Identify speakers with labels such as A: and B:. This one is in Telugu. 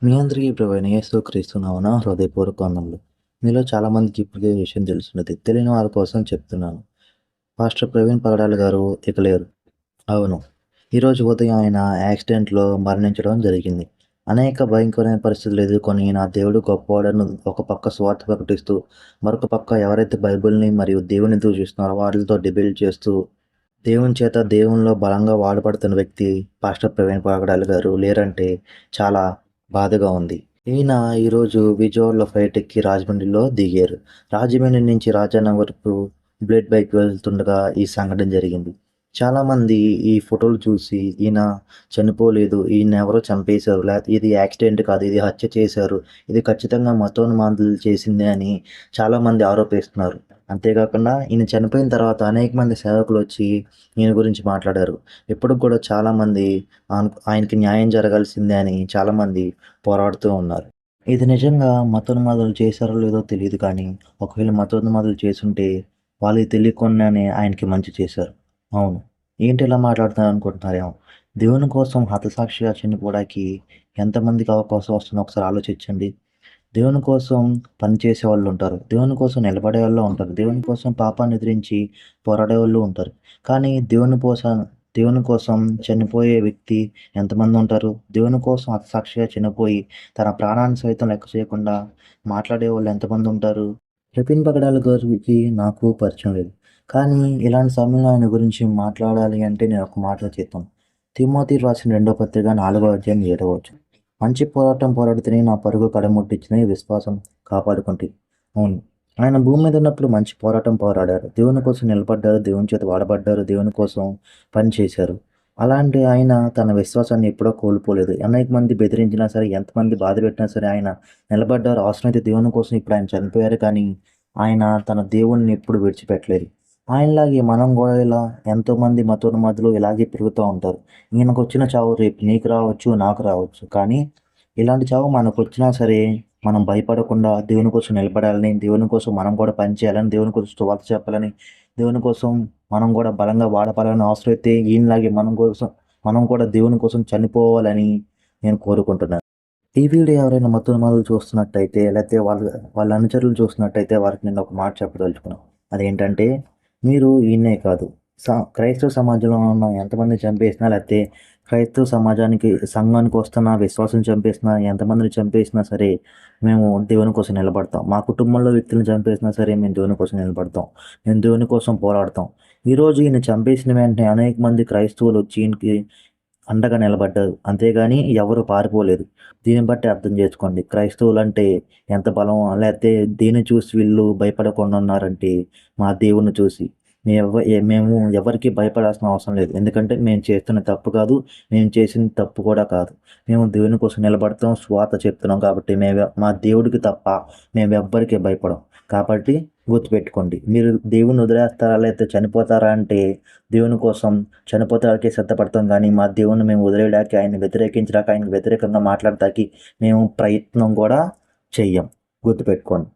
A: మీ అందరికీ ప్రభువైన యేసుక్రీస్తు నామమున హృదయపూర్వక వందనములు. మీలో చాలామందికి ఇప్పటికే ఈ విషయం తెలుసున్నది. తెలియని వారి కోసం చెప్తున్నాను. పాస్టర్ ప్రవీణ్ పగడాల గారు ఇక లేరు. అవును. ఈరోజు ఉదయం ఆయన యాక్సిడెంట్‌లో మరణించడం జరిగింది. అనేక భయంకరమైన పరిస్థితులు ఎదుర్కొని నా దేవుడు గొప్పవాడని ఒక పక్క సువార్త ప్రకటిస్తూ, మరొక పక్క ఎవరైతే బైబిల్‌ని మరియు దేవుడిని దూషిస్తున్నారో వాటిలతో డిబేట్ చేస్తూ, దేవుని చేత దేవునిలో బలంగా వాడబడుతున్న వ్యక్తి పాస్టర్ ప్రవీణ్ పగడాల గారు లేరంటే చాలా బాధగా ఉంది. ఈయన ఈరోజు విజయవాడలో ఫ్లైట్ ఎక్కి రాజమండ్రిలో దిగారు. రాజమండ్రి నుంచి రాజానగరం వరకు బుల్లెట్ బైక్ వెళ్తుండగా ఈ సంఘటన జరిగింది. చాలామంది ఈ ఫోటోలు చూసి ఈయన చనిపోలేదు, ఈయన్నెవరో చంపేశారు, లేకపోతే ఇది యాక్సిడెంట్ కాదు, ఇది హత్య చేశారు, ఇది ఖచ్చితంగా మతోన్మాదులు చేసిందే అని చాలామంది ఆరోపిస్తున్నారు. అంతేకాకుండా ఈయన చనిపోయిన తర్వాత అనేక మంది సేవకులొచ్చి ఈయన గురించి మాట్లాడారు. ఇప్పటికి కూడా చాలామంది ఆయనకి న్యాయం జరగాల్సిందే అని చాలామంది పోరాడుతూ ఉన్నారు. ఇది నిజంగా మతోన్మాదులు చేశారో లేదో తెలీదు కానీ, ఒకవేళ మతోన్మాదులు చేసుంటే వాళ్ళకి తెలియకుండానే ఆయనకి మంచి చేశారు. అవును. ఏంటి ఇలా మాట్లాడుతున్నారనుకుంటున్నారేమో! దేవుని కోసం హతసాక్షిగా చనిపోవడానికి ఎంతమందికి అవకాశం వస్తుందో ఒకసారి ఆలోచించండి. దేవుని కోసం పనిచేసే వాళ్ళుంటారు. దేవుని కోసం నిలబడేవాళ్ళు ఉంటారు. దేవుని కోసం పాపాన్ని ఎదిరించి పోరాడేవాళ్ళు ఉంటారు. కానీ దేవుని కోసం చనిపోయే వ్యక్తి ఎంతమంది ఉంటారు? దేవుని కోసం హతసాక్షిగా చనిపోయి తన ప్రాణాన్ని సైతం లెక్క చేయకుండా మాట్లాడేవాళ్ళు ఎంతమంది ఉంటారు? విపిన్ పగడాల గారికి నాకు పరిచయం లేదు. కానీ ఇలాంటి సమయంలో ఆయన గురించి మాట్లాడాలి అంటే నేను ఒక మాటలో చెప్తాను. తిమోతి రాసిన 2 పత్రిక 4 అధ్యాయం 7 వచనం. మంచి పోరాటం పోరాడితేనే నా పరుగు కడముట్టించిన విశ్వాసం కాపాడుకుంటి. అవును. ఆయన భూమి మీద ఉన్నప్పుడు మంచి పోరాటం పోరాడారు. దేవుని కోసం నిలబడ్డారు. దేవుని చేత వాడబడ్డారు. దేవుని కోసం పని చేశారు. అలాంటి ఆయన తన విశ్వాసాన్ని ఎప్పుడూ కోల్పోలేదు. అనేక మంది బెదిరించినా సరే, ఎంతమంది బాధపెట్టినా సరే ఆయన నిలబడ్డారు. అవసరమైతే దేవుని కోసం ఇప్పుడు ఆయన చనిపోయారు కానీ, ఆయన తన దేవుడిని ఎప్పుడు విడిచిపెట్టలేదు. ఆయనలాగే మనం గూడా ఇలా ఎంతోమంది మతోన్మాదులు ఇలాగే పెరుగుతూ ఉంటారు. ఈయనకొచ్చిన చావు రేపు నీకు రావచ్చు, నాకు రావచ్చు. కానీ ఇలాంటి చావు మనకొచ్చినా సరే, మనం భయపడకుండా దేవుని కోసం నిలబడాలని, దేవుని కోసం మనం కూడా పని చేయాలని, దేవుని కోసం సువార్త చెప్పాలని, దేవుని కోసం మనం కూడా బలంగా వాడబడాలని, అవసరమైతే ఈయనలాగే మనం కూడా దేవుని కోసం చనిపోవాలని నేను కోరుకుంటున్నాను. ఈ వీడియో ఎవరైనా మతోన్మాదులు చూస్తున్నట్టయితే, లేతే వాళ్ళ అనుచరులు చూస్తున్నట్టయితే వారికి నేను ఒక మాట చెప్పదలుచుకున్నాను. అదేంటంటే, మీరు ఈయన్నే కాదు, క్రైస్తవ సమాజంలో ఉన్న ఎంతమందిని చంపేసినా, లేతే క్రైస్తవ సంఘానికి వస్తున్న విశ్వాసం చంపేసినా, ఎంతమందిని చంపేసినా సరే, మేము దేవుని కోసం నిలబడతాం. మా కుటుంబంలో వ్యక్తులను చంపేసినా సరే, మేము దేవుని కోసం నిలబడతాం. మేము దేవుని కోసం పోరాడతాం. ఈరోజు ఈయన చంపేసిన వెంటనే అనేక మంది క్రైస్తవులు వచ్చి ఈయనకి అండగా నిలబడ్డారు. అంతేగాని ఎవరు పారిపోలేదు. దీన్ని బట్టి అర్థం చేసుకోండి. క్రైస్తవులంటే ఎంత బలం, లేతే దేన్ని చూసి వీళ్ళు భయపడకుండా ఉన్నారంటే మా దేవుడిని చూసి. మేము ఎవరికీ భయపడాల్సిన అవసరం లేదు. ఎందుకంటే మేము చేస్తున్న తప్పు కాదు. మేము చేసింది తప్పు కూడా కాదు. మేము దేవుని కోసం నిలబడతాం. సువార్త చెప్తున్నాం కాబట్టి మా దేవుడికి తప్ప మేమెవ్వరికీ భయపడం. కాబట్టి గుర్తుపెట్టుకోండి. మీరు దేవుడిని వదిలేస్తారా? లేతే చనిపోతారా అంటే దేవుని కోసం చనిపోతానికి సిద్ధపడతాం గానీ, మా దేవుడిని మేము వదిలేయడానికి, ఆయన్ని వ్యతిరేకించడానికి, ఆయనకు వ్యతిరేకంగా మాట్లాడటానికి మేము ప్రయత్నం కూడా చెయ్యం. గుర్తుపెట్టుకోండి.